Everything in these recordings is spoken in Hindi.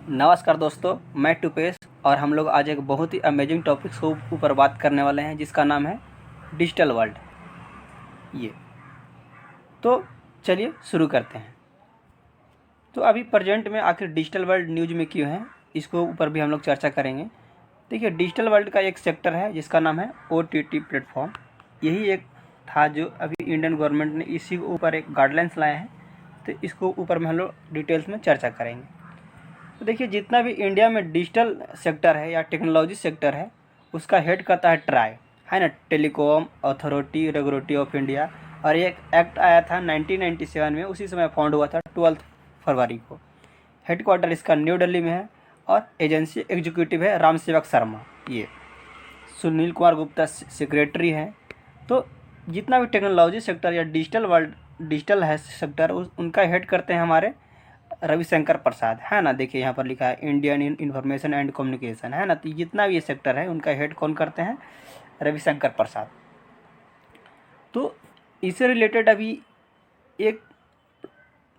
नमस्कार दोस्तों, मैं टूपेश और हम लोग आज एक बहुत ही अमेजिंग टॉपिक के ऊपर बात करने वाले हैं जिसका नाम है डिजिटल वर्ल्ड। ये तो चलिए शुरू करते हैं। तो अभी प्रेजेंट में आखिर डिजिटल वर्ल्ड न्यूज़ में क्यों है, इसको ऊपर भी हम लोग चर्चा करेंगे। देखिए, डिजिटल वर्ल्ड का एक सेक्टर है जिसका नाम है OTT प्लेटफॉर्म। यही एक था जो अभी इंडियन गवर्नमेंट ने इसी के ऊपर एक गाइडलाइंस लाए हैं, तो इसको ऊपर में हम लोग डिटेल्स में चर्चा करेंगे। तो देखिए, जितना भी इंडिया में डिजिटल सेक्टर है या टेक्नोलॉजी सेक्टर है, उसका हेड करता है ट्राई, है ना, telecom authority regulatory of India. और एक एक्ट आया था 1997 में, उसी समय फाउंड हुआ था 12 फरवरी को। हेडक्वार्टर इसका न्यू दिल्ली में है और एजेंसी एग्जीक्यूटिव है राम सेवक शर्मा। ये सुनील कुमार गुप्ता सेक्रेटरी हैं। तो जितना भी टेक्नोलॉजी सेक्टर या डिजिटल है सेक्टर, उनका हेड करते हैं हमारे रविशंकर प्रसाद, है ना। देखिए यहाँ पर लिखा है इंडियन इंफॉर्मेशन एंड कम्युनिकेशन, है ना। तो जितना भी ये सेक्टर है उनका हेड कौन करते हैं? रविशंकर प्रसाद। तो इससे रिलेटेड अभी एक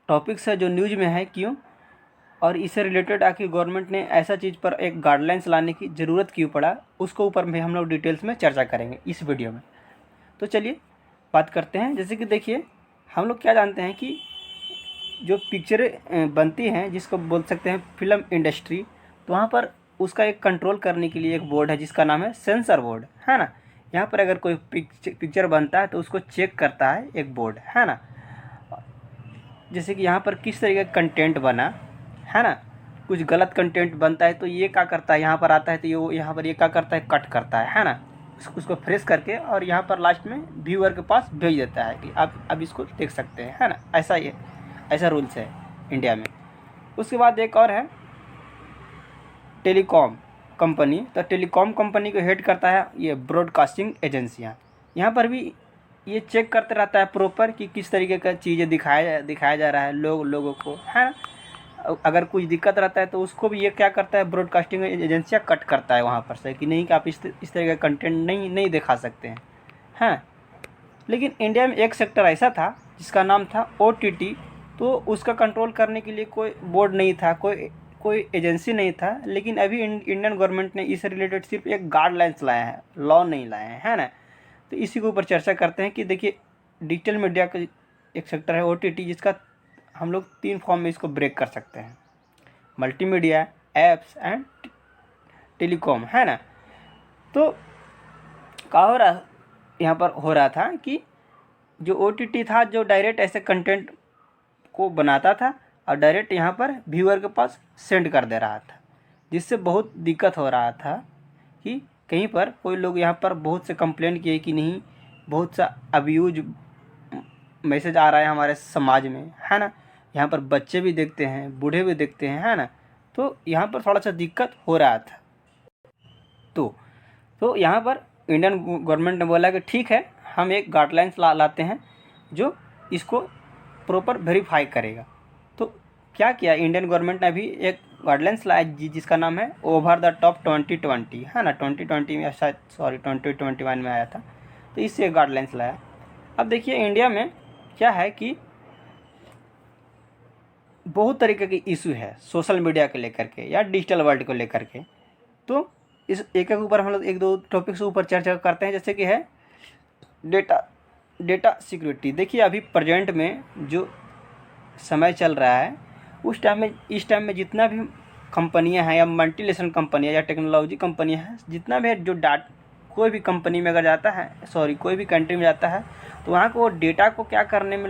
टॉपिक्स है जो न्यूज़ में है, क्यों, और इससे रिलेटेड आखिर गवर्नमेंट ने ऐसा चीज़ पर एक गाइडलाइंस लाने की ज़रूरत क्यों पड़ा, उसको ऊपर में हम लोग डिटेल्स में चर्चा करेंगे इस वीडियो में। तो चलिए बात करते हैं। जैसे कि देखिए, हम लोग क्या जानते हैं कि जो पिक्चरें बनती हैं, जिसको बोल सकते हैं फिल्म इंडस्ट्री, तो वहाँ पर उसका एक कंट्रोल करने के लिए एक बोर्ड है जिसका नाम है सेंसर बोर्ड, है ना। यहाँ पर अगर कोई पिक्चर बनता है तो उसको चेक करता है एक बोर्ड, है ना। जैसे कि यहाँ पर किस तरीके का कंटेंट बना, है ना। कुछ गलत कंटेंट बनता है तो ये क्या करता है, यहाँ पर आता है तो ये यहाँ पर ये क्या करता है, कट करता है ना। उसको फ्रेश करके और यहाँ पर लास्ट में व्यूअर के पास भेज देता है कि आप अब इसको देख सकते हैं, है ना। ऐसा रूल्स है इंडिया में। उसके बाद एक और है टेलीकॉम कंपनी। तो टेलीकॉम कंपनी को हेड करता है ये ब्रॉडकास्टिंग एजेंसियाँ। यहाँ पर भी ये चेक करते रहता है प्रॉपर कि किस तरीके का चीज़ें दिखाया जा रहा है लोगों को, है ना। अगर कुछ दिक्कत रहता है तो उसको भी ये क्या करता है, ब्रॉडकास्टिंग एजेंसियाँ कट करता है वहाँ पर से कि नहीं, कि आप इस तरह का कंटेंट नहीं दिखा सकते हैं। लेकिन इंडिया में एक सेक्टर ऐसा था जिसका नाम था OTT। तो उसका कंट्रोल करने के लिए कोई बोर्ड नहीं था, कोई एजेंसी नहीं था। लेकिन अभी इंडियन गवर्नमेंट ने इससे रिलेटेड सिर्फ एक गाइडलाइंस लाया है, लॉ नहीं लाए हैं, है ना। तो इसी के ऊपर चर्चा करते हैं कि देखिए, डिजिटल मीडिया का एक सेक्टर है OTT, जिसका हम लोग 3 फॉर्म में इसको ब्रेक कर सकते हैं: मल्टीमीडिया, एप्स एंड टेलीकॉम, है ना। तो क्या हो रहा यहाँ पर हो रहा था कि जो OTT था, जो डायरेक्ट ऐसे कंटेंट को बनाता था और डायरेक्ट यहाँ पर व्यूअर के पास सेंड कर दे रहा था, जिससे बहुत दिक्कत हो रहा था कि कहीं पर कोई लोग यहाँ पर बहुत से कंप्लेंट किए कि नहीं, बहुत सा अब्यूज मैसेज आ रहा है हमारे समाज में, है ना। यहाँ पर बच्चे भी देखते हैं, बूढ़े भी देखते हैं, है ना। तो यहाँ पर थोड़ा सा दिक्कत हो रहा था। तो यहाँ पर इंडियन गवर्नमेंट ने बोला कि ठीक है, हम एक गाइडलाइंस लाते हैं जो इसको प्रॉपर वेरीफाई करेगा। तो क्या किया इंडियन गवर्नमेंट ने? अभी एक गाइडलाइंस लाया जिसका नाम है ओवर द टॉप 2020, है ना। 2020 में शायद, सॉरी 2021 में आया था। तो इससे एक गाइडलाइंस लाया। अब देखिए, इंडिया में क्या है कि बहुत तरीके की इशू है सोशल मीडिया को लेकर के या डिजिटल वर्ल्ड को लेकर के। तो इस एक ऊपर हम लोग 1-2 टॉपिक्स ऊपर चर्चा करते हैं। जैसे कि है डेटा सिक्योरिटी। देखिए, अभी प्रेजेंट में जो समय चल रहा है, इस टाइम में जितना भी कंपनियां हैं या मल्टीनेशनल कंपनियां या टेक्नोलॉजी कंपनियां हैं, जितना भी है, जो कोई भी कंपनी में अगर जाता है, कोई भी कंट्री में जाता है, तो वहाँ को डेटा को क्या करने में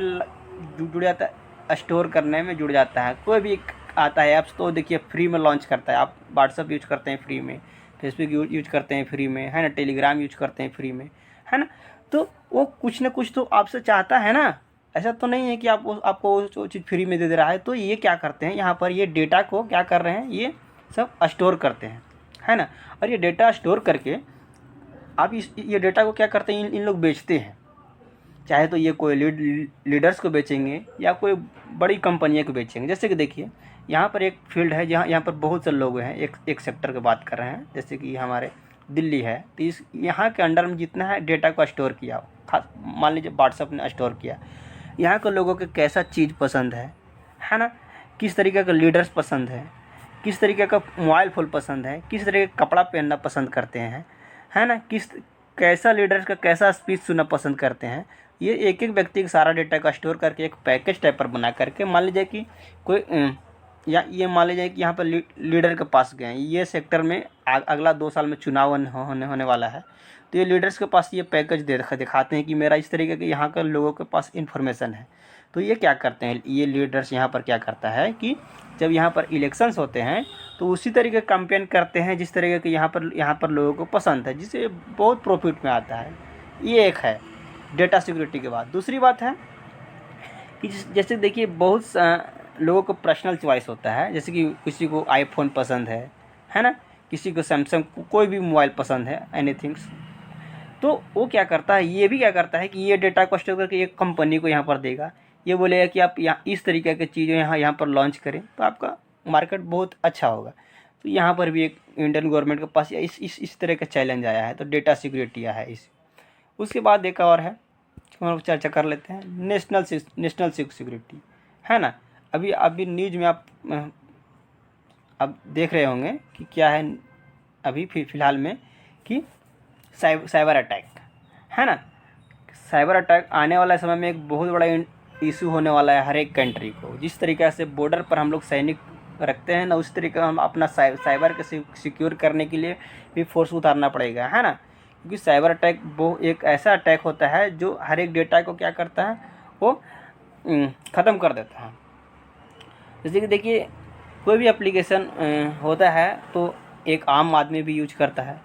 जुड़ जाता है, स्टोर करने में जुड़ जाता है। कोई भी आता है ऐप्स, तो देखिए फ्री में लॉन्च करता है। आप व्हाट्सअप यूज करते हैं फ्री में, फेसबुक यूज करते हैं फ्री में, है ना, टेलीग्राम यूज करते हैं फ्री में, है ना। तो वो कुछ ना कुछ तो आपसे चाहता है ना। ऐसा तो नहीं है कि आपको वो चीज़ फ्री में दे दे रहा है। तो ये क्या करते हैं, यहाँ पर ये डेटा को क्या कर रहे हैं, ये सब स्टोर करते हैं, है ना। और ये डेटा स्टोर करके आप ये डेटा को क्या करते हैं, इन लोग बेचते हैं। चाहे तो ये कोई लीडर्स को बेचेंगे या कोई बड़ी कंपनियों को बेचेंगे। जैसे कि देखिए, यहाँ पर एक फील्ड है जहाँ यहाँ पर बहुत से लोग हैं, एक सेक्टर की बात कर रहे हैं। जैसे कि हमारे दिल्ली है, तो यहाँ के अंडर में जितना है डेटा को स्टोर किया, खास मान लीजिए व्हाट्सअप ने स्टोर किया। यहाँ के लोगों के कैसा चीज़ पसंद है ना, किस तरीके का लीडर्स पसंद है, किस तरीके का मोबाइल फ़ोन पसंद है, किस तरीके का कपड़ा पहनना पसंद करते हैं, है ना, कैसा लीडर का कैसा स्पीच सुनना पसंद करते हैं। ये एक एक व्यक्ति का सारा डेटा का स्टोर करके एक पैकेज टाइप पर बना करके, मान लीजिए कि कोई या ये मान लीजिए कि यहाँ पर लीडर के पास गए हैं, ये सेक्टर में अगला 2 साल में चुनाव होने वाला है, तो ये लीडर्स के पास ये पैकेज दिखाते हैं कि मेरा इस तरीके के यहाँ के लोगों के पास इन्फॉर्मेशन है। तो ये क्या करते हैं, ये लीडर्स यहाँ पर क्या करता है कि जब यहाँ पर इलेक्शंस होते हैं तो उसी तरीके कैंपेन करते हैं जिस तरीके के यहाँ पर लोगों को पसंद है, जिससे बहुत प्रॉफिट में आता है। ये एक है डेटा सिक्योरिटी के बाद। दूसरी बात है कि जैसे देखिए बहुत लोगों को पर्सनल चॉइस होता है, जैसे कि किसी को आईफोन पसंद है ना, किसी को सैमसंग, कोई भी मोबाइल पसंद है, एनीथिंग्स। तो वो क्या करता है, ये भी क्या करता है कि ये डेटा को स्टोर करके एक कंपनी को यहाँ पर देगा, ये बोलेगा कि आप यहाँ इस तरीके की चीज़ें यहाँ पर लॉन्च करें तो आपका मार्केट बहुत अच्छा होगा। तो यहाँ पर भी एक इंडियन गवर्नमेंट के पास इस तरह का चैलेंज आया है, तो डेटा सिक्योरिटी आया है इस। उसके बाद एक और है, हम चर्चा कर लेते हैं, नेशनल सिक्योरिटी, है ना। अभी न्यूज़ में आप अब देख रहे होंगे कि क्या है अभी फ़िलहाल में कि साइबर अटैक, है ना। साइबर अटैक आने वाला समय में एक बहुत बड़ा इशू होने वाला है हर एक कंट्री को। जिस तरीक़े से बॉर्डर पर हम लोग सैनिक रखते हैं ना, उस तरीके हम अपना साइबर के सिक्योर करने के लिए भी फोर्स उतारना पड़ेगा, है ना। क्योंकि साइबर अटैक वो एक ऐसा अटैक होता है जो हर एक डेटा को क्या करता है, वो ख़त्म कर देता है। जैसे कि देखिए कोई भी एप्लीकेशन होता है तो एक आम आदमी भी यूज करता है,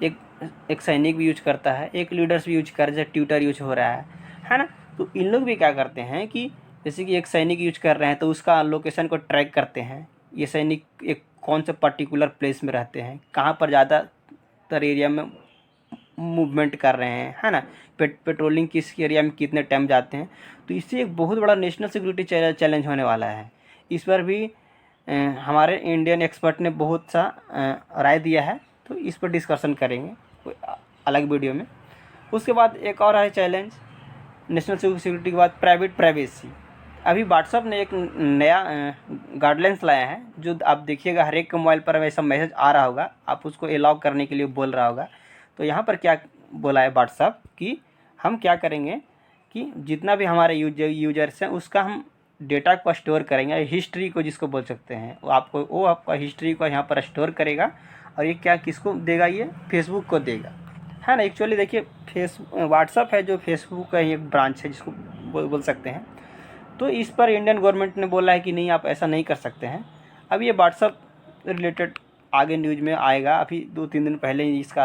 एक सैनिक भी यूज करता है, एक लीडर्स भी यूज कर, जैसे ट्विटर यूज हो रहा है ना। तो इन लोग भी क्या करते हैं कि जैसे कि एक सैनिक यूज कर रहे हैं तो उसका लोकेशन को ट्रैक करते हैं, ये सैनिक एक कौन से पर्टिकुलर प्लेस में रहते हैं, कहाँ पर ज़्यादातर एरिया में मूवमेंट कर रहे हैं, है ना, पेट्रोलिंग किस एरिया में कितने टाइम जाते हैं। तो इससे एक बहुत बड़ा नेशनल सिक्योरिटी चैलेंज होने वाला है। इस पर भी हमारे इंडियन एक्सपर्ट ने बहुत सा राय दिया है, तो इस पर डिस्कशन करेंगे कोई अलग वीडियो में। उसके बाद एक और है चैलेंज नेशनल सिक्योरिटी के बाद, प्राइवेसी। अभी व्हाट्सअप ने एक नया गाइडलाइंस लाया है, जो आप देखिएगा हर एक के मोबाइल पर वैसा मैसेज आ रहा होगा, आप उसको अलाउ करने के लिए बोल रहा होगा। तो यहाँ पर क्या बोला है व्हाट्सअप कि हम क्या करेंगे कि जितना भी हमारे यूजर्स हैं उसका हम डेटा को स्टोर करेंगे, हिस्ट्री को जिसको बोल सकते हैं, वो आपका हिस्ट्री को यहाँ पर स्टोर करेगा। और ये क्या किसको देगा, ये फेसबुक को देगा, है ना। एक्चुअली देखिए व्हाट्सअप है जो फेसबुक का एक ब्रांच है जिसको बोल सकते हैं। तो इस पर इंडियन गवर्नमेंट ने बोला है कि नहीं, आप ऐसा नहीं कर सकते हैं। अब ये व्हाट्सअप रिलेटेड आगे न्यूज़ में आएगा। अभी 2-3 दिन पहले ही इसका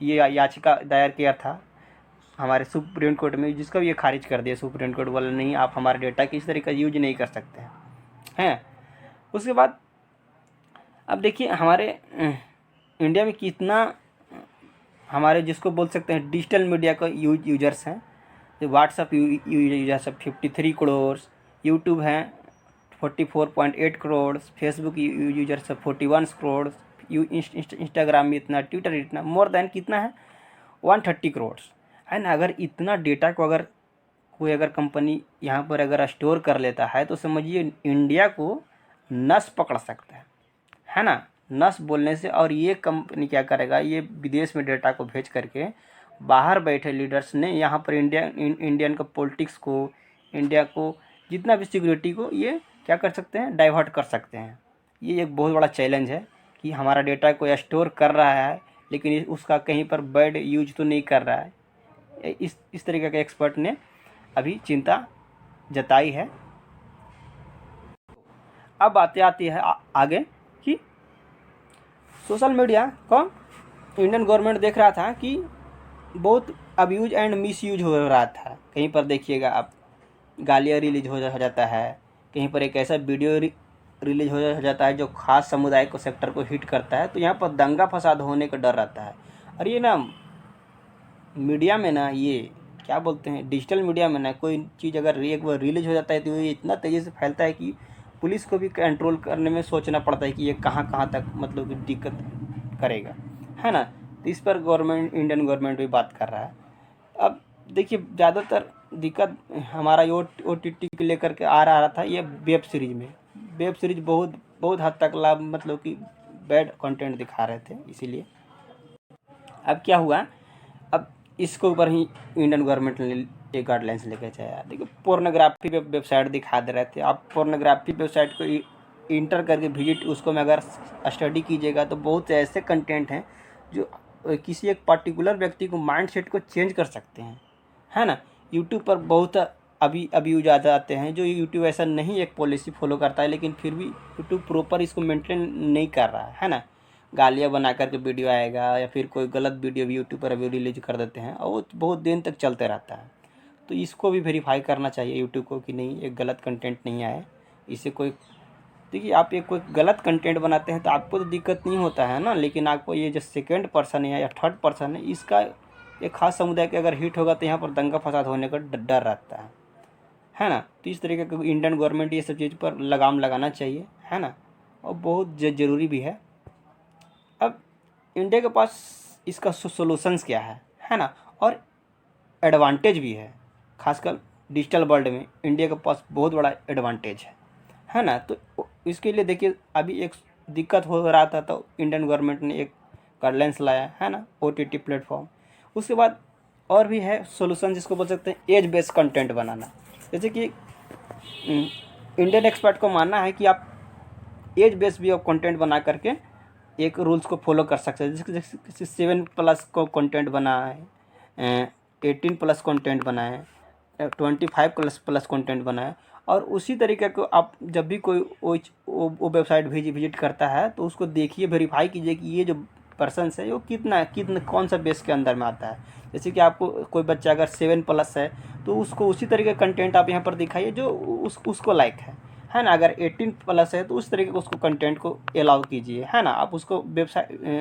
ये याचिका दायर किया था हमारे सुप्रीम कोर्ट में, जिसका भी ये खारिज कर दिया सुप्रीम कोर्ट, बोला नहीं आप हमारे डेटा की इस तरीके का यूज नहीं कर सकते हैं। उसके बाद अब देखिए हमारे इंडिया में कितना हमारे जिसको बोल सकते हैं डिजिटल मीडिया का यूजर्स हैं। व्हाट्सअप यूजर्स 53 करोड़, यूट्यूब हैं 44.8 crore, Facebook users 41 crore, Instagram में इतना, ट्विटर इतना, मोर देन कितना है 130 करोड़, है ना। अगर इतना डेटा को अगर कोई कंपनी यहाँ पर अगर स्टोर कर लेता है तो समझिए इंडिया को नस पकड़ सकता है ना, नस बोलने से। और ये कंपनी क्या करेगा, ये विदेश में डेटा को भेज करके बाहर बैठे लीडर्स ने यहाँ पर इंडियन का पॉलिटिक्स को, इंडिया को जितना भी सिक्योरिटी को ये क्या कर सकते हैं, डाइवर्ट कर सकते हैं। ये एक बहुत बड़ा चैलेंज है कि हमारा डेटा को स्टोर कर रहा है लेकिन उसका कहीं पर बैड यूज तो नहीं कर रहा है। इस तरीके के एक्सपर्ट ने अभी चिंता जताई है। अब बातें आती है आगे कि सोशल मीडिया को इंडियन गवर्नमेंट देख रहा था कि बहुत अब्यूज एंड मिसयूज हो रहा था। कहीं पर देखिएगा आप गालियाँ रिलीज हो जाता है, कहीं पर एक ऐसा वीडियो रिलीज हो जाता है जो खास समुदाय को, सेक्टर को हिट करता है, तो यहाँ पर दंगा फसाद होने का डर रहता है। और ये ना मीडिया में ना, ये क्या बोलते हैं, डिजिटल मीडिया में ना कोई चीज़ अगर एक बार रिलीज हो जाता है तो ये इतना तेज़ी से फैलता है कि पुलिस को भी कंट्रोल करने में सोचना पड़ता है कि ये कहाँ तक मतलब कि दिक्कत करेगा, है ना। तो इस पर इंडियन गवर्नमेंट भी बात कर रहा है। अब देखिए ज़्यादातर दिक्कत हमारा OTT को लेकर के आ रहा था, ये वेब सीरीज़ में। वेब सीरीज़ बहुत बहुत हद तक लाभ मतलब कि बैड कंटेंट दिखा रहे थे। इसीलिए अब क्या हुआ, अब इसके ऊपर ही इंडियन गवर्नमेंट ने एक गाइडलाइंस लेके चला। देखिए पोर्नोग्राफी पे वेबसाइट दिखा दे रहे थे, आप पोर्नोग्राफी वेबसाइट को इंटर करके विजिट उसको में अगर स्टडी कीजिएगा तो बहुत से ऐसे कंटेंट हैं जो किसी एक पर्टिकुलर व्यक्ति को माइंड सेट को चेंज कर सकते हैं, है ना। यूट्यूब पर बहुत अभी यूज आ जाते हैं जो यूट्यूब ऐसा नहीं एक पॉलिसी फॉलो करता है, लेकिन फिर भी यूट्यूब प्रॉपर इसको मेंटेन नहीं कर रहा है ना। गालियाँ बना करके वीडियो आएगा या फिर कोई गलत वीडियो भी यूट्यूब पर अभी रिलीज कर देते हैं और वो बहुत दिन तक चलते रहता है। तो इसको भी वेरीफाई करना चाहिए यूट्यूब को कि नहीं एक गलत कंटेंट नहीं आए। इससे कोई देखिए आप ये कोई गलत कंटेंट बनाते हैं तो आपको तो दिक्कत नहीं होता है ना, लेकिन आपको ये जो सेकेंड पर्सन है या थर्ड पर्सन है इसका एक खास समुदाय के अगर हिट होगा तो यहाँ पर दंगा फसाद होने का डर रहता है ना। तो इस तरीके का इंडियन गवर्नमेंट ये सब चीज़ पर लगाम लगाना चाहिए, है ना, और बहुत ज़रूरी भी है। अब इंडिया के पास इसका सोल्यूशंस क्या है ना, और एडवांटेज भी है। खासकर डिजिटल वर्ल्ड में इंडिया के पास बहुत बड़ा एडवांटेज है ना। तो इसके लिए देखिए अभी एक दिक्कत हो रहा था तो इंडियन गवर्नमेंट ने एक गाइडलाइंस लाया है ना, OTT प्लेटफॉर्म। उसके बाद और भी है सोल्यूशन जिसको बोल सकते हैं एज बेस्ड कंटेंट बनाना। जैसे कि इंडियन एक्सपर्ट को मानना है कि आप एज बेस्ड भी कंटेंट बना करके एक रूल्स को फॉलो कर सकते हैं। जैसे 7+ को कंटेंट बना है, 18+ कंटेंट बना है, 25+ कंटेंट बना है। और उसी तरीके को आप जब भी कोई वो वेबसाइट विजिट करता है तो उसको देखिए, वेरीफाई कीजिए कि ये जो पर्सन है वो कितना कौन सा बेस के अंदर में आता है। जैसे कि आपको कोई बच्चा अगर 7+ है तो उसको उसी तरीके का कंटेंट आप यहाँ पर दिखाइए जो उसको लाइक है ना। अगर 18+ है तो उस तरीके को उसको कंटेंट को अलाउ कीजिए, है ना। आप उसको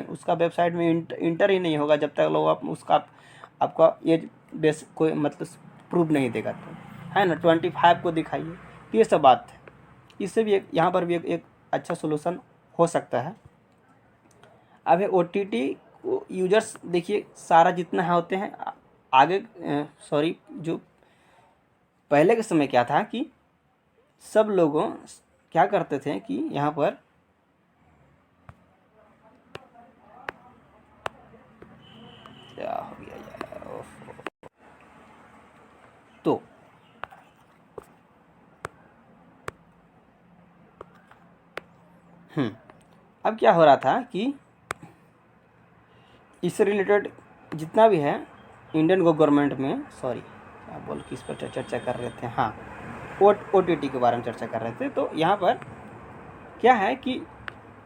उसका वेबसाइट में इंटर ही नहीं होगा जब तक लोग आप उसका आपका एज बेस कोई मतलब प्रूव नहीं देगा, तो है ना 25 को दिखाइए। तो ये सब बात है, इससे भी यहाँ पर भी एक अच्छा सोल्यूशन हो सकता है। अब है OTT यूजर्स, देखिए सारा जितना है होते हैं आगे सॉरी जो पहले के समय क्या था कि सब लोगों क्या करते थे कि यहाँ पर क्या हो गया यार, तो अब क्या हो रहा था कि इससे रिलेटेड जितना भी है इंडियन गवर्नमेंट में, सॉरी क्या बोल किस पर चर्चा कर रहे थे, हाँ OTT के बारे में चर्चा कर रहे थे। तो यहाँ पर क्या है कि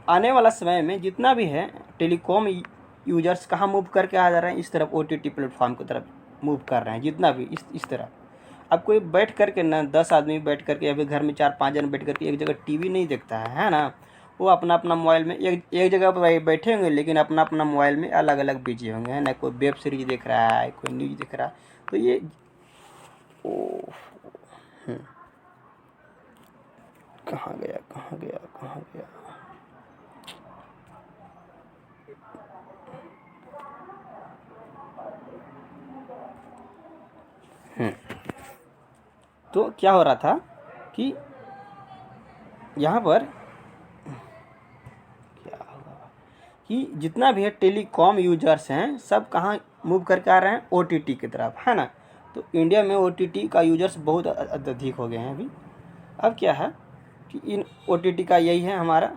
आने वाला समय में जितना भी है टेलीकॉम यूजर्स कहाँ मूव करके आ जा रहे हैं, इस तरफ OTT प्लेटफॉर्म की तरफ मूव कर रहे हैं। जितना भी इस तरफ अब कोई बैठ करके ना 10 आदमी बैठ करके या फिर घर में 4-5 जन बैठ करके एक जगह टीवी नहीं देखता है ना। वो अपना अपना मोबाइल में एक जगह पर बैठे होंगे लेकिन अपना अपना मोबाइल में अलग अलग बिजी होंगे, है ना। कोई वेब सीरीज देख रहा है, कोई न्यूज़ देख रहा है। तो ये कहाँ गया कहाँ गया कहाँ गया, तो क्या हो रहा था कि यहाँ पर क्या होगा कि जितना भी है टेलीकॉम यूजर्स हैं सब कहाँ मूव करके आ रहे हैं, OTT की तरफ, है ना। तो इंडिया में OTT का यूजर्स बहुत अधिक हो गए हैं अभी। अब क्या है कि इन OTT का यही है हमारा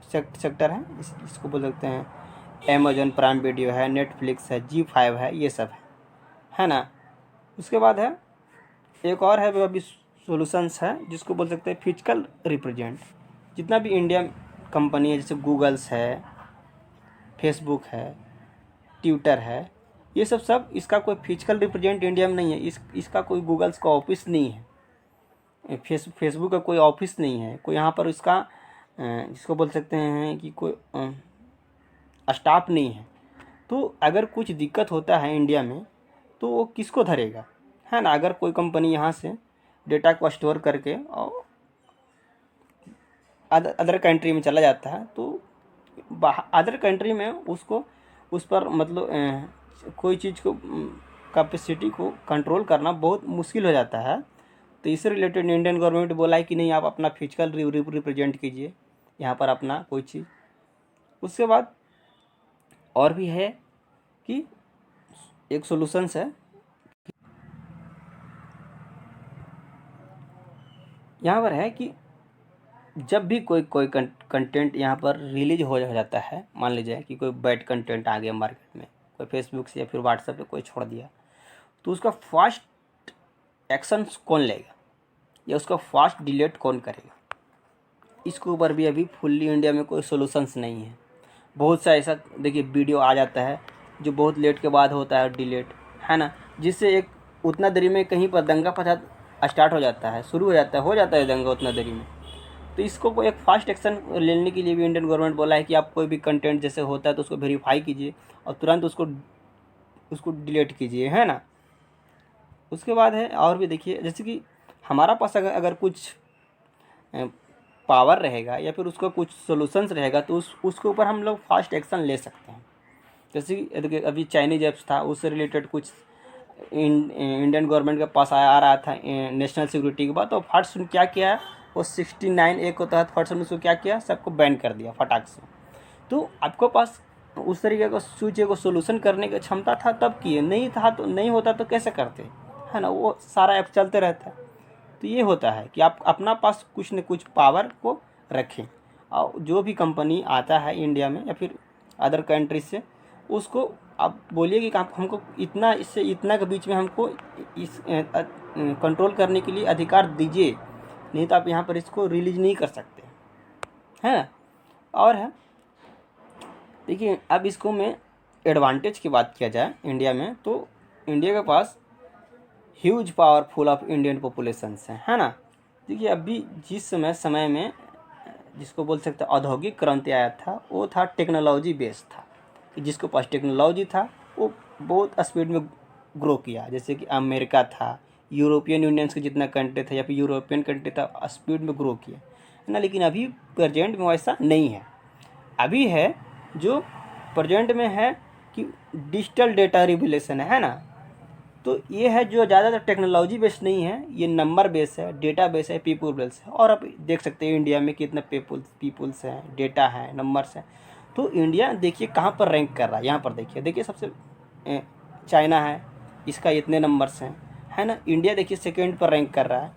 सेक्टर है, इसको बोल सकते हैं अमेजॉन प्राइम वीडियो है, नेटफ्लिक्स है, ZEE5 है, ये सब है ना। उसके बाद है एक और है अभी सॉल्यूशंस है जिसको बोल सकते हैं फिजिकल रिप्रेजेंट। जितना भी इंडिया कंपनी है जैसे गूगल्स है, फेसबुक है, ट्विटर है, ये सब इसका कोई फिजिकल रिप्रेजेंट इंडिया में नहीं है। इसका कोई गूगल्स का ऑफिस नहीं है, फेसबुक का कोई ऑफिस नहीं है, कोई यहाँ पर इसका जिसको बोल सकते हैं कि कोई स्टाफ नहीं है। तो अगर कुछ दिक्कत होता है इंडिया में तो वो किसको धरेगा, है ना। अगर कोई कंपनी यहाँ से डेटा को स्टोर करके और अदर कंट्री में चला जाता है तो अदर कंट्री में उसको उस पर मतलब कोई चीज़ को कैपेसिटी को कंट्रोल करना बहुत मुश्किल हो जाता है। तो इससे रिलेटेड इंडियन गवर्नमेंट बोला है कि नहीं आप अपना फिजिकल रिप्रेजेंट कीजिए, यहाँ पर अपना कोई चीज़। उसके बाद और भी है कि एक सॉल्यूशंस है, यहाँ पर है कि जब भी कोई कोई कंटेंट यहाँ पर रिलीज हो जाता है, मान लीजिए कि कोई बैड कंटेंट आ गया मार्केट में, कोई फेसबुक से या फिर व्हाट्सएप पे कोई छोड़ दिया, तो उसका फास्ट एक्शन कौन लेगा या उसका फास्ट डिलीट कौन करेगा, इसके ऊपर भी अभी फुल्ली इंडिया में कोई सोल्यूशंस नहीं है। बहुत सा ऐसा देखिए वीडियो आ जाता है जो बहुत लेट के बाद होता है डिलीट, है ना, जिससे एक उतना देरी में कहीं पर दंगा फसाद स्टार्ट हो जाता है, शुरू हो जाता है दंगा उतना देरी में। तो इसको कोई एक फास्ट एक्शन लेने के लिए भी इंडियन गवर्नमेंट बोला है कि आप कोई भी कंटेंट जैसे होता है तो उसको वेरीफाई कीजिए और तुरंत उसको डिलीट कीजिए, है ना। उसके बाद है और भी देखिए, जैसे कि हमारा पास अगर कुछ पावर रहेगा या फिर उसका कुछ सॉल्यूशंस रहेगा तो उसके ऊपर हम लोग फास्ट एक्शन ले सकते हैं। जैसे कि देखिए अभी चाइनीज ऐप्स था, उससे रिलेटेड कुछ इंडियन गवर्नमेंट के पास आ रहा था नेशनल सिक्योरिटी के बाद, तो फट से क्या किया, वो 69A के तहत फट से उसको क्या किया, सबको बैन कर दिया फटाक से। तो आपके पास उस तरीके का चीज़ को सोल्यूशन करने की क्षमता था तब किए, नहीं था तो नहीं होता तो कैसे करते, है ना। वो सारा ऐप चलते रहता है। तो ये होता है कि आप अपना पास कुछ न कुछ पावर को रखें, और जो भी कंपनी आता है इंडिया में या फिर अदर कंट्रीज से, उसको आप बोलिए कि आप हमको इतना, इससे इतना के बीच में हमको इस कंट्रोल करने के लिए अधिकार दीजिए, नहीं तो आप यहाँ पर इसको रिलीज नहीं कर सकते, है ना। और है देखिए, अब इसको मैं एडवांटेज की बात किया जाए इंडिया में, तो इंडिया के पास huge powerful of Indian populations है ना। देखिए अभी जिस समय में जिसको बोल सकते हैं औद्योगिक क्रांति आया था, वो था टेक्नोलॉजी बेस्ड था, कि जिसके पास टेक्नोलॉजी था वो बहुत स्पीड में ग्रो किया। जैसे कि अमेरिका था, यूरोपियन यूनियंस के जितना कंट्री था या फिर यूरोपियन कंट्री था, स्पीड में ग्रो किया, है ना। लेकिन अभी प्रेजेंट में वैसा नहीं है। अभी है जो प्रेजेंट में है कि डिजिटल डेटा रिवोल्यूशन है ना। तो ये है जो ज़्यादातर टेक्नोलॉजी बेस्ड नहीं है, ये नंबर बेस है, डेटा बेस है, पीपल बेस है। और आप देख सकते हैं इंडिया में कितने पीपल्स हैं, डेटा है, नंबर्स हैं। तो इंडिया देखिए कहाँ पर रैंक कर रहा है, यहाँ पर देखिए सबसे चाइना है, इसका इतने नंबर्स हैं, है ना। इंडिया देखिए सेकेंड पर रैंक कर रहा है,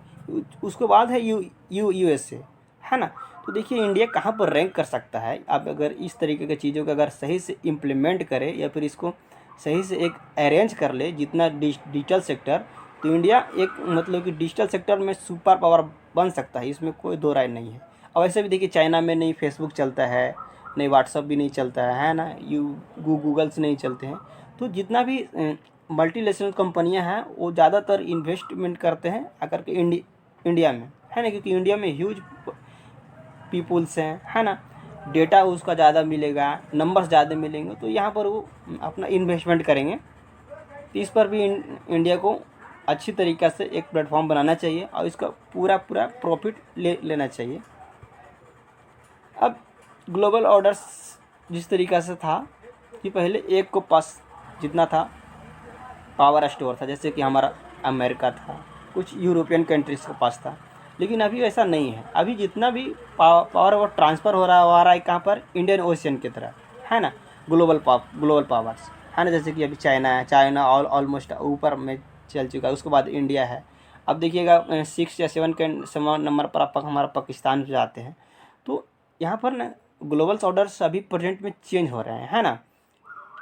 उसके बाद है USA, है ना। तो देखिए इंडिया कहाँ पर रैंक कर सकता है। आप अगर इस तरीके की चीज़ों को अगर सही से इम्प्लीमेंट करें या फिर इसको सही से एक अरेंज कर ले जितना डिजिटल सेक्टर, तो इंडिया एक मतलब कि डिजिटल सेक्टर में सुपर पावर बन सकता है, इसमें कोई दो राय नहीं है। और वैसे भी देखिए चाइना में नहीं फेसबुक चलता है, नहीं व्हाट्सअप भी नहीं चलता है ना, गूगल्स नहीं चलते हैं। तो जितना भी मल्टीनेशनल कंपनियां हैं वो ज़्यादातर इन्वेस्टमेंट करते हैं अगर के इंडिया में, है ना, क्योंकि इंडिया में ह्यूज पीपुल्स हैं, है ना, डेटा उसका ज़्यादा मिलेगा, नंबर्स ज़्यादा मिलेंगे, तो यहाँ पर वो अपना इन्वेस्टमेंट करेंगे। तो इस पर भी इंडिया को अच्छी तरीक़ा से एक प्लेटफॉर्म बनाना चाहिए और इसका पूरा प्रॉफिट लेना चाहिए। अब ग्लोबल ऑर्डर्स जिस तरीक़ा से था कि पहले एक को पास जितना था पावर स्टोर था, जैसे कि हमारा अमेरिका था, कुछ यूरोपियन कंट्रीज़ के पास था, लेकिन अभी ऐसा नहीं है। अभी जितना भी पावर वो ट्रांसफ़र हो रहा है कहाँ पर, इंडियन ओशियन की तरह, है ना, ग्लोबल पावर्स, है ना। जैसे कि अभी चाइना है, चाइना ऑलमोस्ट ऊपर में चल चुका है, उसके बाद इंडिया है। अब देखिएगा 6 या 7 के नंबर पर आप हमारा पाकिस्तान जाते हैं। तो यहाँ पर ना ग्लोबल ऑर्डर्स अभी प्रेजेंट में चेंज हो रहे हैं, है ना।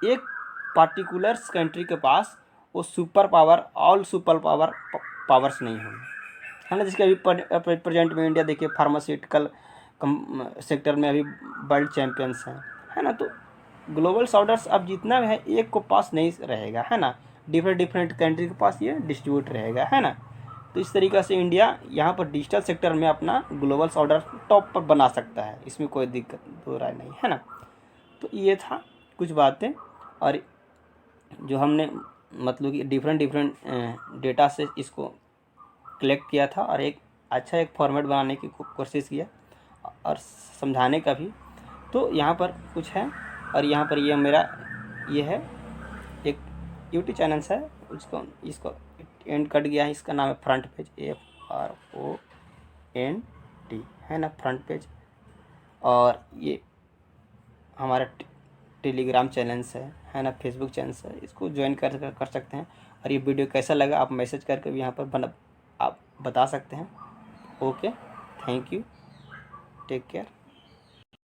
एक पार्टिकुलर कंट्री के पास वो सुपर पावर्स नहीं होंगे, है ना। जिसके अभी प्रेजेंट में इंडिया देखिए फार्मास्यूटिकल सेक्टर में अभी वर्ल्ड चैम्पियंस हैं, है ना। तो ग्लोबल ऑर्डर्स अब जितना भी है एक को पास नहीं रहेगा, है ना, डिफरेंट कंट्री के पास ये डिस्ट्रीब्यूट रहेगा, है ना। तो इस तरीक़े से इंडिया यहाँ पर डिजिटल सेक्टर में अपना ग्लोबल ऑर्डर टॉप पर बना सकता है, इसमें कोई दिक्कत हो रहा नहीं, है ना। तो ये था कुछ बातें, और जो हमने मतलब कि डिफरेंट डेटा से इसको कलेक्ट किया था और एक अच्छा एक फॉर्मेट बनाने की कोशिश किया और समझाने का भी। तो यहाँ पर कुछ है, और यहाँ पर ये मेरा ये है एक यूट्यूब चैनल है, इसको एंड कट गया है, इसका नाम है फ्रंट पेज, FRONT, है ना, फ्रंट पेज। और ये हमारा टेलीग्राम चैनल्स है ना, फेसबुक चैनल्स है, इसको ज्वाइन कर सकते हैं। और ये वीडियो कैसा लगा आप मैसेज करके भी यहाँ पर आप बता सकते हैं। Okay, thank you, take care.